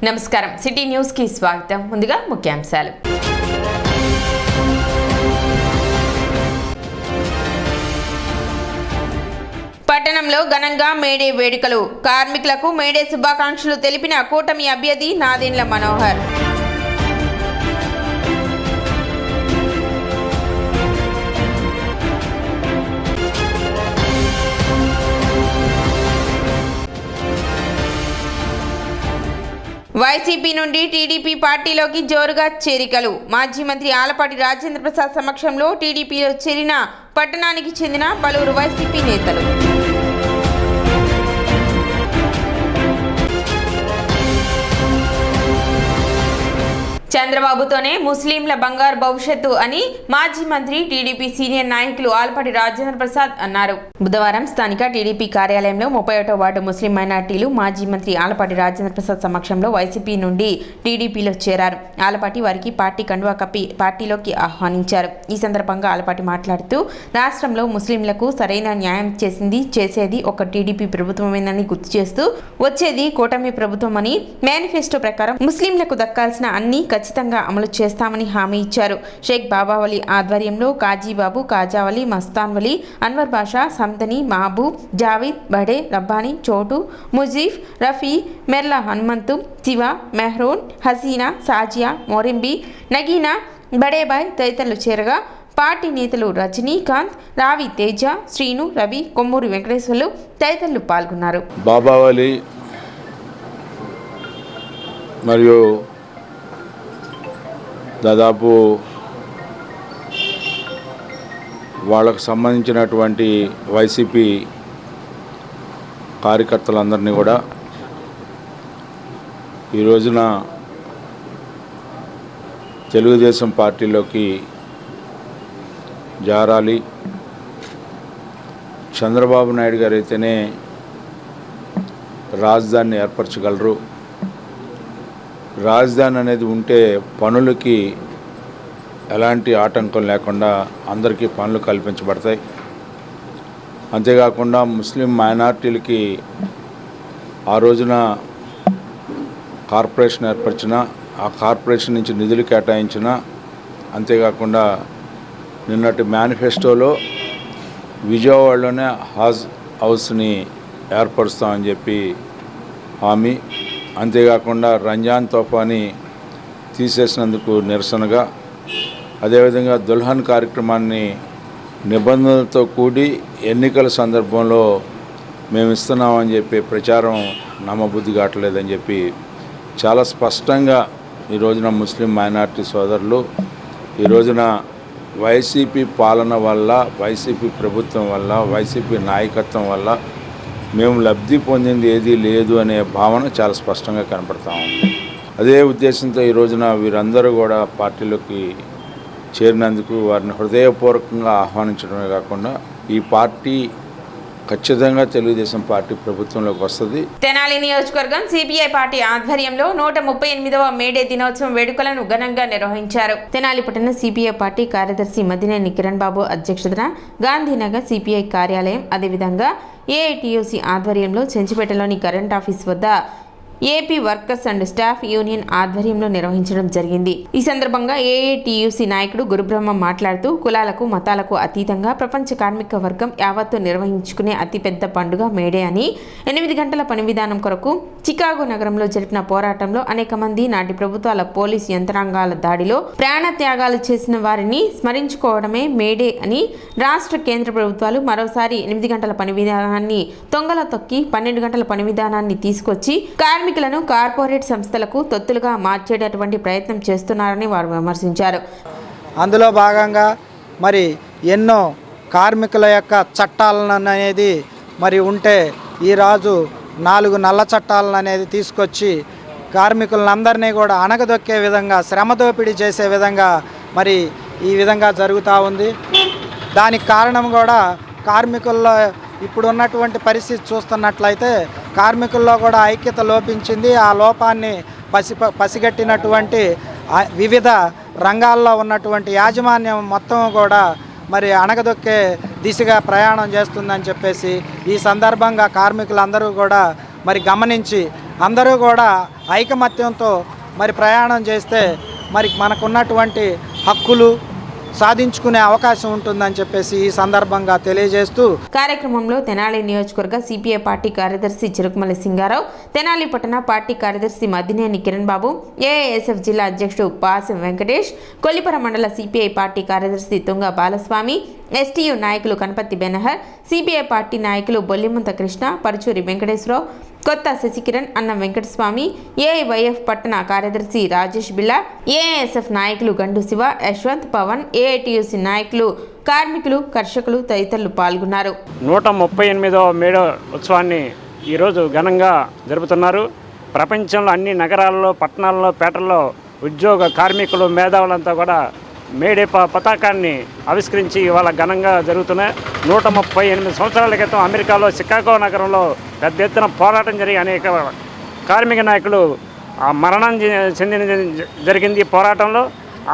నమస్కారం city news కి స్వాగతం. ముందుగా ముఖ్యాంశాలు. పట్టణంలో ఘనంగా మేడే వేడుకలు. కార్మికులకు మేడే శుభాకాంక్షలు తెలిపిన కూటమి అభ్యర్థి నాదెండ్ల మనోహర్. వైసీపీ నుండి టీడీపీ పార్టీలోకి జోరుగా చేరికలు. మాజీ మంత్రి ఆలపాటి రాజేంద్ర ప్రసాద్ సమక్షంలో టీడీపీలో చేరిన పట్టణానికి చెందిన పలువురు వైసీపీ నేతలు. చంద్రబాబుతోనే ముస్లింల బంగారు భవిష్యత్తు అని మాజీ మంత్రి టీడీపీ సీనియర్ నాయకులు ఆలపాటి రాజేంద్ర ప్రసాద్ అన్నారు. బుధవారం స్థానిక టీడీపీ కార్యాలయంలో 31వ వార్డు ముస్లిం మైనార్టీలు మాజీ మంత్రి ఆలపాటి రాజేంద్ర ప్రసాద్ సమక్షంలో వైసీపీ నుండి టీడీపీలో చేరారు. ఆలపాటి వారికి పార్టీ కండువా కప్పి పార్టీలోకి ఆహ్వానించారు. ఈ సందర్భంగా ఆలపాటి మాట్లాడుతూ రాష్ట్రంలో ముస్లింలకు సరైన న్యాయం చేసేది ఒక టీడీపీ ప్రభుత్వమేనని గుర్తు చేస్తూ వచ్చేది కూటమి ప్రభుత్వమని మేనిఫెస్టో ప్రకారం ముస్లింలకు దక్కాల్సిన అన్ని ఖచ్చితంగా అమలు చేస్తామని హామీ ఇచ్చారు. షేక్ బాబావలి ఆధ్వర్యంలో కాజీబాబు, కాజావలి, మస్తాన్వలి, అన్వర్ బాషా, సంతని, మహబూబ్, జావీద్, బడే, రబ్బానీ, చోటు, ముజీఫ్, రఫీ, మెర్లా హనుమంతు, శివ, మెహ్రూన్, హసీనా, సాజియా, మోరింబి, నగీనా, బడేబాయ్ తదితరులు చేరగా పార్టీ నేతలు రజనీకాంత్, రావి తేజ, శ్రీను, రవి, కొమ్మూరి వెంకటేశ్వర్లు తదితరులు పాల్గొన్నారు. బాబావలి మరియు దాదాపు వాళ్ళకు సంబంధించినటువంటి వైసీపీ కార్యకర్తలందరినీ కూడా ఈ రోజున తెలుగుదేశం పార్టీలోకి జారాలి. చంద్రబాబు నాయుడు గారు అయితేనే రాజధానిని ఏర్పరచగలరు. రాజధాని అనేది ఉంటే పనులకి ఎలాంటి ఆటంకం లేకుండా అందరికీ పనులు కల్పించబడతాయి. అంతేకాకుండా ముస్లిం మైనార్టీలకి ఆ రోజున కార్పొరేషన్ ఏర్పరిచిన, ఆ కార్పొరేషన్ నుంచి నిధులు కేటాయించిన, అంతేకాకుండా నిన్నటి మేనిఫెస్టోలో విజయవాడలోనే హౌస్ని ఏర్పరుస్తామని చెప్పి హామీ, అంతేకాకుండా రంజాన్ తోఫాని తీసేసినందుకు నిరసనగా, అదేవిధంగా దుల్హన్ కార్యక్రమాన్ని నిబంధనలతో కూడి ఎన్నికల సందర్భంలో మేము ఇస్తున్నామని చెప్పి ప్రచారం నమ్మబుద్ధి కావట్లేదని చెప్పి చాలా స్పష్టంగా ఈ రోజున ముస్లిం మైనార్టీ సోదరులు ఈ రోజున వైసీపీ పాలన వల్ల, వైసీపీ ప్రభుత్వం వల్ల, వైసీపీ నాయకత్వం వల్ల మేము లబ్ధి పొందింది ఏదీ లేదు అనే భావన చాలా స్పష్టంగా కనపడతా ఉంది. అదే ఉద్దేశంతో ఈ రోజున వీరందరూ కూడా పార్టీలోకి చేరినందుకు వారిని హృదయపూర్వకంగా ఆహ్వానించడమే కాకుండా ఈ పార్టీ ఖచ్చితంగా తెలుగుదేశం పార్టీ ప్రభుత్వంలోకి వస్తుంది. తెనాలి నియోజకవర్గం సిపిఐ పార్టీ ఆధ్వర్యంలో 138వ మేడే దినోత్సవం వేడుకలను ఘనంగా నిర్వహించారు. తెనాలి పట్టణ సిపిఐ పార్టీ కార్యదర్శి మదినేని కిరణ్ బాబు అధ్యక్షతన గాంధీనగర్ సిపిఐ కార్యాలయం, అదేవిధంగా ఏఐటియుసి ఆధ్వర్యంలో చెంచిపేటలోని కరెంట్ ఆఫీస్ వద్ద AP workers and staff union ఆధ్వర్యంలో నిర్వహించడం జరిగింది. ఈ సందర్భంగా ఏఐటియుసి నాయకుడు గురుబ్రహ్మ మాట్లాడుతూ కులాలకు, మతాలకు అతీతంగా ప్రపంచ కార్మిక వర్గం యావత్తు నిర్వహించుకునే అతిపెద్ద పండుగ మేడే అని, 8 గంటల పని విధానం కొరకు చికాగో నగరంలో జరిపిన పోరాటంలో అనేక మంది నాటి ప్రభుత్వాల పోలీసు యంత్రాంగాల దాడిలో ప్రాణ త్యాగాలు చేసిన వారిని స్మరించుకోవడమే మేడే అని, రాష్ట్ర కేంద్ర ప్రభుత్వాలు మరోసారి 8 గంటల పని విధానాన్ని తొంగల తొక్కి 12 గంటల పని విధానాన్ని తీసుకొచ్చి కార్మికులను కార్పొరేట్ సంస్థలకు తొత్తులుగా మార్చేటటువంటి ప్రయత్నం చేస్తున్నారని వారు విమర్శించారు. అందులో భాగంగా మరి ఎన్నో కార్మికుల యొక్క చట్టాలను అనేది మరి ఉంటే ఈరోజు 4 నల్ల చట్టాలను అనేది తీసుకొచ్చి కార్మికులందరినీ కూడా అణగదొక్కే విధంగా, శ్రమ దోపిడీ చేసే విధంగా మరి ఈ విధంగా జరుగుతూ ఉంది. దానికి కారణం కూడా కార్మికుల్లో ఇప్పుడు ఉన్నటువంటి పరిస్థితి చూస్తున్నట్లయితే కార్మికుల్లో కూడా ఐక్యత లోపించింది. ఆ లోపాన్ని పసిగట్టినటువంటి వివిధ రంగాల్లో ఉన్నటువంటి యాజమాన్యం మొత్తం కూడా మరి అణగదొక్కే దిశగా ప్రయాణం చేస్తుందని చెప్పేసి ఈ సందర్భంగా కార్మికులందరూ కూడా మరి గమనించి అందరూ కూడా ఐకమత్యంతో మరి ప్రయాణం చేస్తే మరి మనకున్నటువంటి హక్కులు సాధించుకునే అవకాశం ఉంటుందని చెప్పేసి ఈ సందర్భంగా తెలియజేస్తూ కార్యక్రమంలో తెనాలి నియోజకవర్గ సిపిఐ పార్టీ కార్యదర్శి చిరుకుమల్లి సింగారావు, తెనాలి పట్టణ పార్టీ కార్యదర్శి మద్దినేని కిరణ్ బాబు, ఏఐఎస్ఎఫ్ జిల్లా అధ్యక్షుడు పాసం వెంకటేష్, కొల్లిపర మండల సిపిఐ పార్టీ కార్యదర్శి తుంగ బాలస్వామి, ఎస్టీయు నాయకులు కనపత్తి బెనహర్, సిపిఐ పార్టీ నాయకులు బొల్లిముంత కృష్ణ, పరుచూరి వెంకటేశ్వరరావు, కొత్త శశికిరణ్, అన్న వెంకటస్వామి, ఏఐవైఎఫ్ పట్టణ కార్యదర్శి రాజేష్ బిల్లా, ఏఐఎస్ఎఫ్ నాయకులు గండు శివ, యశ్వంత్, పవన్, ఏఐటియుసి నాయకులు, కార్మికులు, కర్షకులు తదితరులు పాల్గొన్నారు. 138వ మేడో ఉత్సవాన్ని ఈరోజు ఘనంగా జరుపుతున్నారు. ప్రపంచంలో అన్ని నగరాల్లో, పట్టణాల్లో, పేటల్లో ఉద్యోగ కార్మికులు, మేధావులంతా కూడా మేడే పతాకాన్ని ఆవిష్కరించి ఇవాళ ఘనంగా జరుగుతున్నాయి. 138 సంవత్సరాల క్రితం అమెరికాలో షికాగో నగరంలో పెద్ద ఎత్తున పోరాటం జరిగి అనేక కార్మిక నాయకులు మరణం జరిగింది. ఈ పోరాటంలో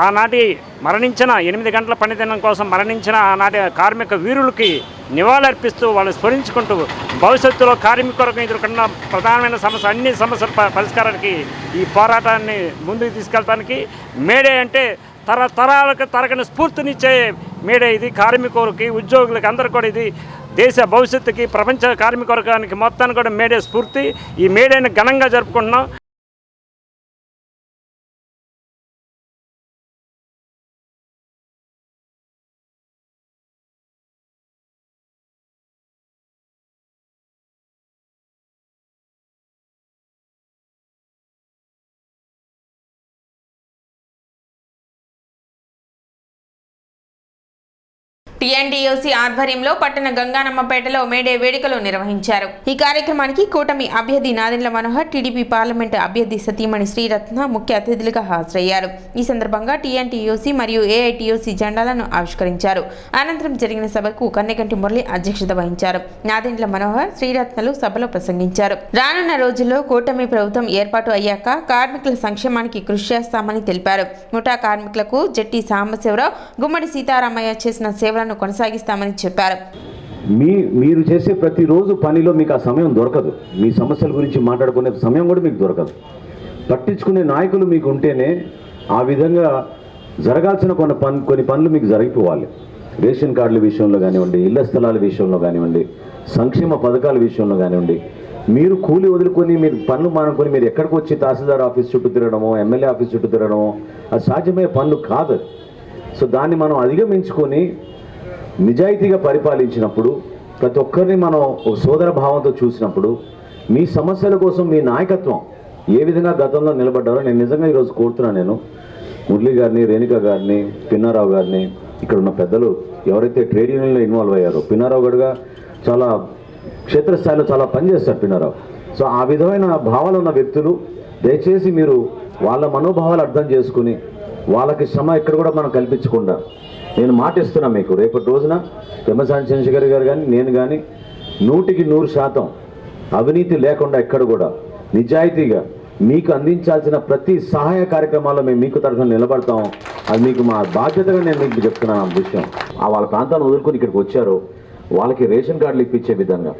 ఆనాటి మరణించిన 8 గంటల పనిదినం కోసం మరణించిన ఆనాటి కార్మిక వీరులకి నివాళులర్పిస్తూ వాళ్ళు స్మరించుకుంటూ భవిష్యత్తులో కార్మికులకు ఎదుర్కొన్న ప్రధానమైన సమస్య అన్ని సమస్యల పరిష్కారానికి ఈ పోరాటాన్ని ముందుకు తీసుకెళ్ళడానికి మేడే అంటే తరాలకు తరగని స్ఫూర్తినిచ్చే మేడే. ఇది కార్మికులకి, ఉద్యోగులకి అందరూ కూడా ఇది దేశ భవిష్యత్తుకి, ప్రపంచ కార్మిక వర్గానికి మొత్తాన్ని కూడా మేడే స్ఫూర్తి. ఈ మేడేని ఘనంగా జరుపుకుంటున్నాం. టీఎన్టీయూసీ ఆధ్వర్యంలో పట్టణ గంగానమ్మపేటలో మేడే వేడుకలు నిర్వహించారు. ఈ కార్యక్రమానికి కూటమి అభ్యర్థి నాదెండ్ల మనోహర్, టీడీపీ పార్లమెంటు అభ్యర్థి సతీమణి శ్రీరత్న ముఖ్య అతిథులుగా హాజరయ్యారు. ఈ సందర్భంగా టీఎన్టీయూసీ మరియు ఏఐటీయూసీ జెండాలను ఆవిష్కరించారు. అనంతరం జరిగిన సభకు కన్నెగంటి మురళి అధ్యక్షత వహించారు. నాదెండ్ల మనోహర్, శ్రీరత్నలు సభలో ప్రసంగించారు. రానున్న రోజుల్లో కూటమి ప్రభుత్వం ఏర్పాటు అయ్యాక కార్మికుల సంక్షేమానికి కృషి చేస్తామని తెలిపారు. ముఠా కార్మికులకు జట్టి సాంబశివరావు, గుమ్మడి సీతారామయ్య చేసిన సేవలను కొనసాగిస్తామని చెప్పారు. మీరు చేసే ప్రతిరోజు పనిలో మీకు ఆ సమయం దొరకదు. మీ సమస్యల గురించి మాట్లాడుకునే సమయం కూడా మీకు దొరకదు. పట్టించుకునే నాయకులు మీకు ఉంటేనే ఆ విధంగా జరగాల్సిన కొన్ని పనులు మీకు జరిగిపోవాలి. రేషన్ కార్డుల విషయంలో కానివ్వండి, ఇళ్ల స్థలాల విషయంలో కానివ్వండి, సంక్షేమ పథకాల విషయంలో కానివ్వండి, మీరు కూలి వదులుకొని మీరు పనులు మానుకొని మీరు ఎక్కడికి వచ్చి తహసీల్దార్ ఆఫీస్ చుట్టూ తిరగడమో, ఎమ్మెల్యే ఆఫీస్ చుట్టూ తిరగడమో అది సాధ్యమయ్యే పనులు కాదు. సో దాన్ని మనం అధిగమించుకొని నిజాయితీగా పరిపాలించినప్పుడు, ప్రతి ఒక్కరిని మనం ఒక సోదర భావంతో చూసినప్పుడు, మీ సమస్యల కోసం మీ నాయకత్వం ఏ విధంగా గతంలో నిలబడ్డారో నేను నిజంగా ఈరోజు కోరుతున్నాను. నేను మురళి గారిని, రేణుక గారిని, పిన్నారావు గారిని, ఇక్కడ ఉన్న పెద్దలు ఎవరైతే ట్రేడ్ యూనియన్లో ఇన్వాల్వ్ అయ్యారో, పిన్నారావు గారుగా చాలా క్షేత్రస్థాయిలో చాలా పనిచేస్తారు పిన్నారావు. సో ఆ విధమైన భావాలు ఉన్న వ్యక్తులు దయచేసి మీరు వాళ్ళ మనోభావాలు అర్థం చేసుకుని వాళ్ళకి శ్రమ ఇక్కడ కూడా మనం కల్పించకుండా, నేను మాటిస్తున్నా మీకు రేపటి రోజున పెమ్మసాని చంద్రశేఖర్ గారు కానీ నేను కానీ 100% అవినీతి లేకుండా ఎక్కడ కూడా నిజాయితీగా మీకు అందించాల్సిన ప్రతి సహాయ కార్యక్రమాల్లో మేము మీకు తరఫున నిలబడతాం. అది మీకు మా బాధ్యతగా నేను మీకు చెప్తున్నాను. ఆ విషయం వాళ్ళ ప్రాంతాన్ని వదులుకొని ఇక్కడికి వచ్చారో వాళ్ళకి రేషన్ కార్డులు ఇప్పించే విధంగా,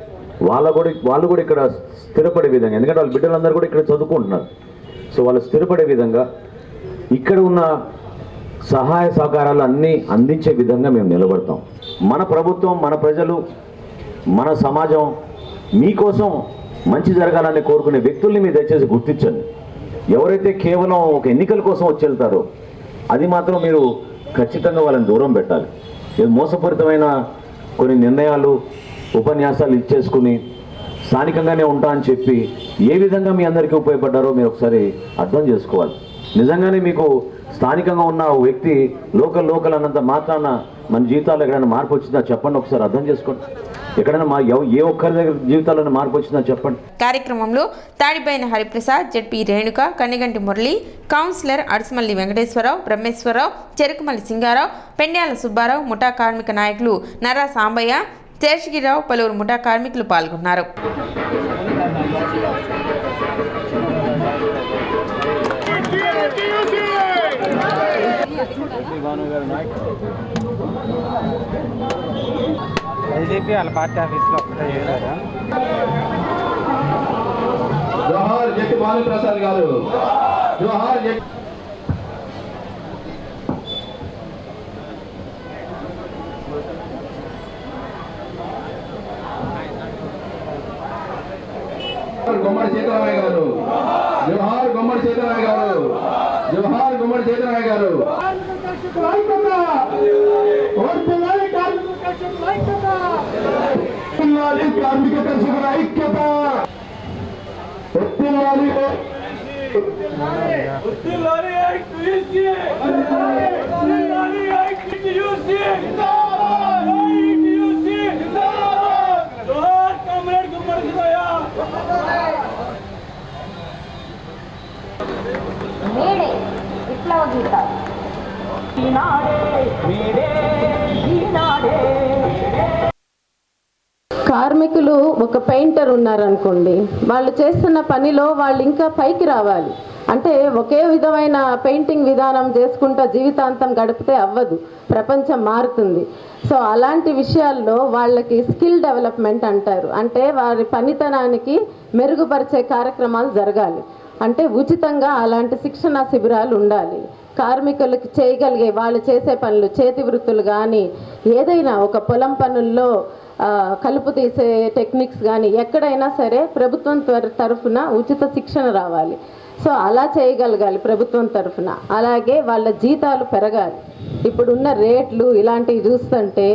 వాళ్ళు కూడా ఇక్కడ స్థిరపడే విధంగా, ఎందుకంటే వాళ్ళ బిడ్డలందరూ కూడా ఇక్కడ చదువుకుంటున్నారు. సో వాళ్ళు స్థిరపడే విధంగా ఇక్కడ ఉన్న సహాయ సహకారాలు అన్నీ అందించే విధంగా మేము నిలబడతాం. మన ప్రభుత్వం, మన ప్రజలు, మన సమాజం మీకోసం మంచి జరగాలని కోరుకునే వ్యక్తుల్ని మీరు దయచేసి గుర్తించండి. ఎవరైతే కేవలం ఒక ఎన్నికల కోసం వచ్చి వెళ్తారో అది మాత్రం మీరు ఖచ్చితంగా వాళ్ళని దూరం పెట్టాలి. ఇది మోసపూరితమైన కొన్ని నిర్ణయాలు, ఉపన్యాసాలు ఇచ్చేసుకుని స్థానికంగానే ఉంటా అని చెప్పి ఏ విధంగా మీ అందరికీ ఉపయోగపడ్డారో మీరు ఒకసారి అర్థం చేసుకోవాలి. నిజంగానే మీకు స్థానికంగా ఉన్న వ్యక్తి లోకల్ అన్నంత మాత్రాన మన జీవితాల్లో ఎక్కడైనా మార్పు వచ్చిందా చెప్పండి, ఒకసారి అర్థం చేసుకోండి. ఎక్కడైనా ఏ ఒక్కరి దగ్గర జీవితాల్లో మార్పు వచ్చిందా చెప్పండి. కార్యక్రమంలో తాడిపైన హరిప్రసాద్, జెడ్పీ రేణుక, కన్నెగంటి మురళి, కౌన్సిలర్ అడిసిమల్లి వెంకటేశ్వరరావు, బ్రహ్మేశ్వరరావు, చెరుకుమల్లి సింగారావు, పెండ్యాల సుబ్బారావు, ముఠా కార్మిక నాయకులు నర్రా సాంబయ్య, శేషగిరిరావు, పలువురు ముఠా కార్మికులు పాల్గొన్నారు. బీజేపీ వాళ్ళ పార్టీ ఆఫీస్లో ఒకటే చేశారా? జోహార్ జట్టి భానుప్రసాద్ గారు, జోహార్ జట్టి గుమ్మడి సీతారామయ్య గారు, జోహార్ గుమ్మడి సీతారామయ్య గారు, జోహార్ గుమ్మడి సీతారామయ్య గారు. కార్మిక కర్షకుల ఐక్యత, మేడే విప్లవ గీత కార్మికులు ఒక పెయింటర్ ఉన్నారనుకోండి, వాళ్ళు చేస్తున్న పనిలో వాళ్ళు ఇంకా పైకి రావాలి అంటే ఒకే విధమైన పెయింటింగ్ విధానం చేసుకుంటూ జీవితాంతం గడిపితే అవ్వదు, ప్రపంచం మారుతుంది. సో అలాంటి విషయాల్లో వాళ్ళకి స్కిల్ డెవలప్మెంట్ అంటారు, అంటే వారి పనితనానికి మెరుగుపరిచే కార్యక్రమాలు జరగాలి. అంటే ఉచితంగా అలాంటి శిక్షణా శిబిరాలు ఉండాలి. కార్మికులకి చేయగలిగే వాళ్ళు చేసే పనులు, చేతి వృత్తులు కానీ ఏదైనా ఒక పొలం పనుల్లో కలుపు తీసే టెక్నిక్స్ కానీ ఎక్కడైనా సరే ప్రభుత్వం తరఫున ఉచిత శిక్షణ రావాలి. సో అలా చేయగలగాలి ప్రభుత్వం తరఫున. అలాగే వాళ్ళ జీతాలు పెరగాలి. ఇప్పుడున్న రేట్లు ఇలాంటివి చూస్తుంటే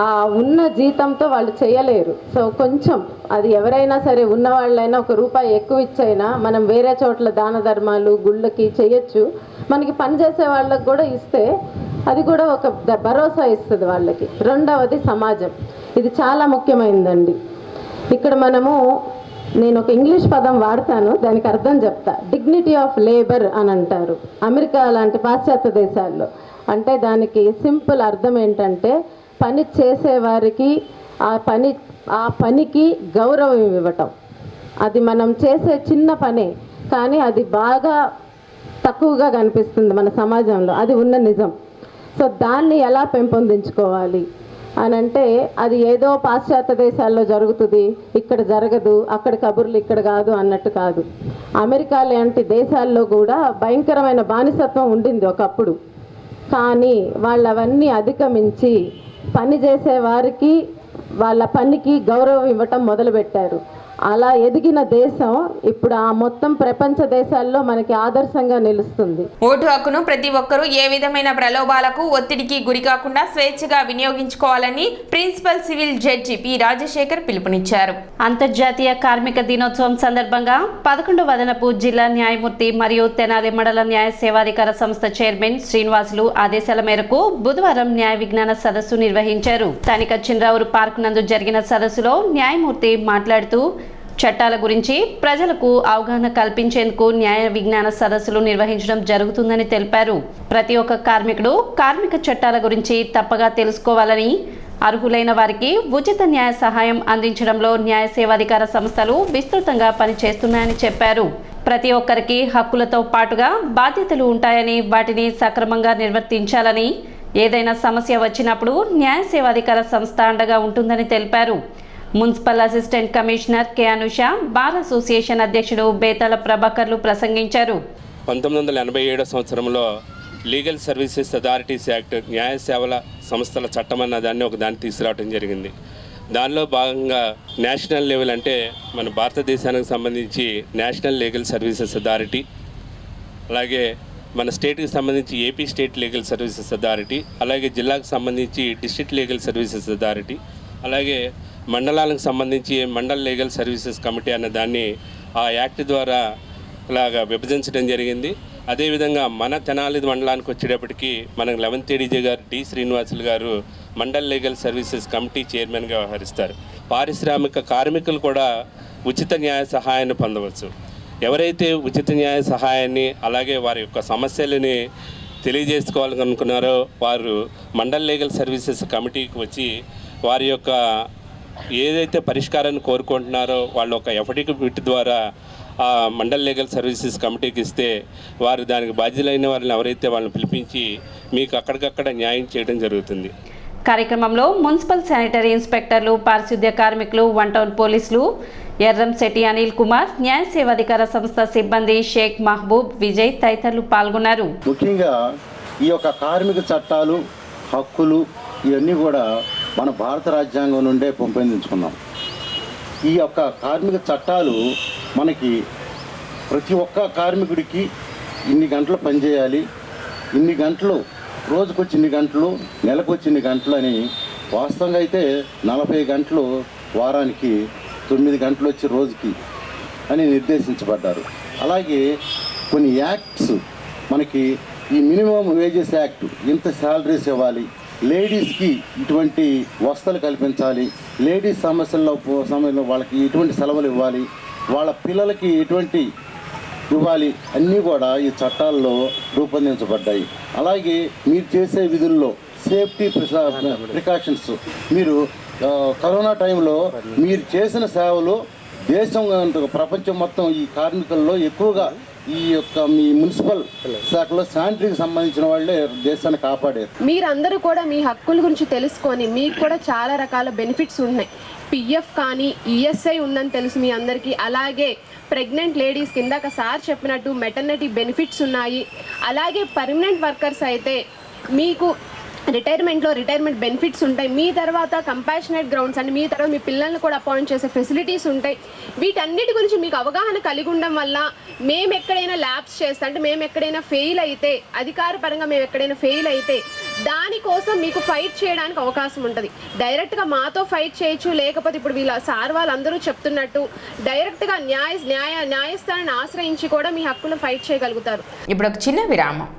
ఆ ఉన్న జీతంతో వాళ్ళు చేయలేరు. సో కొంచెం అది ఎవరైనా సరే ఉన్నవాళ్ళైనా ₹1 ఎక్కువ ఇచ్చైనా మనం వేరే చోట్ల దాన ధర్మాలు గుళ్ళకి చేయొచ్చు. మనకి పనిచేసే వాళ్ళకి కూడా ఇస్తే అది కూడా ఒక భరోసా ఇస్తుంది వాళ్ళకి. రెండవది సమాజం, ఇది చాలా ముఖ్యమైనదండి. ఇక్కడ నేను ఒక ఇంగ్లీష్ పదం వాడతాను, దానికి అర్థం చెప్తా. డిగ్నిటీ ఆఫ్ లేబర్ అని అంటారు అమెరికా లాంటి పాశ్చాత్య దేశాల్లో. అంటే దానికి సింపుల్ అర్థం ఏంటంటే పని చేసేవారికి ఆ పనికి గౌరవం ఇవ్వటం. అది మనం చేసే చిన్న పనే కానీ అది బాగా తక్కువగా కనిపిస్తుంది మన సమాజంలో, అది ఉన్న నిజం. సో దాన్ని ఎలా పెంపొందించుకోవాలి అని అంటే అది ఏదో పాశ్చాత్య దేశాల్లో జరుగుతుంది, ఇక్కడ జరగదు, అక్కడ కబుర్లు ఇక్కడ కాదు అన్నట్టు కాదు. అమెరికా లాంటి దేశాల్లో కూడా భయంకరమైన బానిసత్వం ఉండింది ఒకప్పుడు. కానీ వాళ్ళు అవన్నీ అధిగమించి పని చేసే వారికి వాళ్ళ పనికి గౌరవం ఇవ్వటం మొదలుపెట్టారు. అలా ఎదిగిన దేశం ఇప్పుడు ఆ మొత్తం ప్రపంచ దేశాల్లో మనకి ఆదర్శంగా నిలుస్తుంది. ఓటు హక్కును ప్రతి ఒక్కరూ ఏ విధమైన ప్రలోభాలకు ఒత్తిడికి గురికాకుండా స్వేచ్ఛగా వినియోగించుకోవాలని principal civil judge P Rajasekhar పిలుపునిచ్చారు. అంతర్జాతీయ కార్మిక దినోత్సవం సందర్భంగా 11వ అదనపు జిల్లా న్యాయమూర్తి మరియు తెనాలి మండల న్యాయ సేవాధికార సంస్థ చైర్మన్ శ్రీనివాసులు ఆదేశాల మేరకు బుధవారం న్యాయ విజ్ఞాన సదస్సు నిర్వహించారు. స్థానిక చిన్రావూరు పార్క్ నందు జరిగిన సదస్సులో న్యాయమూర్తి మాట్లాడుతూ చట్టాల గురించి ప్రజలకు అవగాహన కల్పించేందుకు న్యాయ విజ్ఞాన సదస్సులు నిర్వహించడం జరుగుతుందని తెలిపారు. ప్రతి ఒక్క కార్మికుడు కార్మిక చట్టాల గురించి తప్పగా తెలుసుకోవాలని, అర్హులైన వారికి ఉచిత న్యాయ సహాయం అందించడంలో న్యాయ సేవాధికార సంస్థలు విస్తృతంగా పనిచేస్తున్నాయని చెప్పారు. ప్రతి ఒక్కరికి హక్కులతో పాటుగా బాధ్యతలు ఉంటాయని, వాటిని సక్రమంగా నిర్వర్తించాలని, ఏదైనా సమస్య వచ్చినప్పుడు న్యాయ సేవాధికార సంస్థ అండగా ఉంటుందని తెలిపారు. Municipal assistant commissioner K Anusha, bar association అధ్యక్షుడు బేతాల ప్రభాకర్లు ప్రసంగించారు. 1987 సంవత్సరంలో లీగల్ సర్వీసెస్ అథారిటీస్ యాక్ట్, న్యాయ సేవల సంస్థల చట్టం అన్న దాన్ని ఒకదాన్ని తీసుకురావడం జరిగింది. దానిలో భాగంగా నేషనల్ లెవెల్ అంటే మన భారతదేశానికి సంబంధించి నేషనల్ లీగల్ సర్వీసెస్ అథారిటీ, అలాగే మన స్టేట్కి సంబంధించి AP state legal services authority, అలాగే జిల్లాకు సంబంధించి డిస్ట్రిక్ట్ లీగల్ సర్వీసెస్ అథారిటీ, అలాగే మండలాలకు సంబంధించి మండల్ లీగల్ సర్వీసెస్ కమిటీ అన్న దాన్ని ఆ యాక్ట్ ద్వారా ఇలాగా విభజించడం జరిగింది. అదేవిధంగా మన తెనాలి మండలానికి వచ్చేటప్పటికి మనకు 11th ADJ గారు డి శ్రీనివాసులు గారు మండల్ లీగల్ సర్వీసెస్ కమిటీ చైర్మన్గా వ్యవహరిస్తారు. పారిశ్రామిక కార్మికులు కూడా ఉచిత న్యాయ సహాయాన్ని పొందవచ్చు. ఎవరైతే ఉచిత న్యాయ సహాయాన్ని అలాగే వారి యొక్క సమస్యలని తెలియజేసుకోవాలనుకున్నారో వారు మండల్ లీగల్ సర్వీసెస్ కమిటీకి వచ్చి వారి యొక్క ఏదైతే పరిష్కారాన్ని కోరుకుంటున్నారో వాళ్ళు ఒక ఎఫిడవిట్ ద్వారా ఆ మండల్ లీగల్ సర్వీసెస్ కమిటీకి ఇస్తే వారు దానికి బాధ్యులైన వారిని ఎవరైతే వాళ్ళని పిలిపించి మీకు అక్కడికక్కడ న్యాయం చేయడం జరుగుతుంది. కార్యక్రమంలో మున్సిపల్ శానిటరీ ఇన్స్పెక్టర్లు, పారిశుద్ధ్య కార్మికులు, 1 టౌన్ పోలీసులు, ఎర్రంశెట్టి అనిల్ కుమార్, న్యాయ సేవాధికార సంస్థ సిబ్బంది షేక్ మహబూబ్, విజయ్ తదితరులు పాల్గొన్నారు. ముఖ్యంగా ఈ యొక్క కార్మిక చట్టాలు, హక్కులు ఇవన్నీ కూడా మన భారత రాజ్యాంగం నుండే పెంపొందించుకున్నాం. ఈ యొక్క కార్మిక చట్టాలు మనకి ప్రతి ఒక్క కార్మికుడికి ఇన్ని గంటలు పనిచేయాలి, ఇన్ని గంటలు రోజుకొచ్చి ఇన్ని గంటలు, నెలకొచ్చి ఇన్ని గంటలు అని, వాస్తవంగా అయితే 40 గంటలు వారానికి, 9 గంటలు వచ్చి రోజుకి అని నిర్దేశించబడ్డారు. అలాగే కొన్ని యాక్ట్స్ మనకి ఈ మినిమం వేజెస్ యాక్ట్, ఇంత శాలరీస్ ఇవ్వాలి, లేడీస్కి ఇటువంటి వసతులు కల్పించాలి, లేడీస్ సమయంలో వాళ్ళకి ఎటువంటి సెలవులు ఇవ్వాలి, వాళ్ళ పిల్లలకి ఎటువంటి ఇవ్వాలి, అన్నీ కూడా ఈ చట్టాల్లో రూపొందించబడ్డాయి. అలాగే మీరు చేసే విధుల్లో సేఫ్టీ ప్రికాషన్స్, మీరు కరోనా టైంలో మీరు చేసిన సేవలు దేశం ప్రపంచం మొత్తం ఈ కార్మికుల్లో ఎక్కువగా ఈ యొక్క మీ మున్సిపల్ శాఖలో శానిటరీకి సంబంధించిన వాళ్ళే దేశాన్ని కాపాడారు. మీరందరూ కూడా మీ హక్కుల గురించి తెలుసుకొని మీకు కూడా చాలా రకాల బెనిఫిట్స్ ఉన్నాయి. పిఎఫ్ కానీ ఈఎస్ఐ ఉందని తెలుసు మీ అందరికీ. అలాగే ప్రెగ్నెంట్ లేడీస్ కిందాక సార్ చెప్పినట్టు మెటర్నిటీ బెనిఫిట్స్ ఉన్నాయి. అలాగే పర్మనెంట్ వర్కర్స్ అయితే మీకు రిటైర్మెంట్ బెనిఫిట్స్ ఉంటాయి. మీ తర్వాత కంపాషనేట్ గ్రౌండ్స్ అంటే మీ తర్వాత మీ పిల్లల్ని కూడా అపాయింట్ చేసే ఫెసిలిటీస్ ఉంటాయి. వీటన్నిటి గురించి మీకు అవగాహన కలిగి ఉండడం వల్ల మేము ఎక్కడైనా ల్యాబ్స్ చేస్తే, అంటే మేము ఎక్కడైనా ఫెయిల్ అయితే, అధికారపరంగా మేము ఎక్కడైనా ఫెయిల్ అయితే దానికోసం మీకు ఫైట్ చేయడానికి అవకాశం ఉంటుంది. డైరెక్ట్గా మాతో ఫైట్ చేయొచ్చు, లేకపోతే ఇప్పుడు వీళ్ళ సార్ వాళ్ళందరూ చెప్తున్నట్టు డైరెక్ట్గా న్యాయస్థానాన్ని ఆశ్రయించి కూడా మీ హక్కులను ఫైట్ చేయగలుగుతారు. ఇప్పుడు ఒక చిన్న విరామం.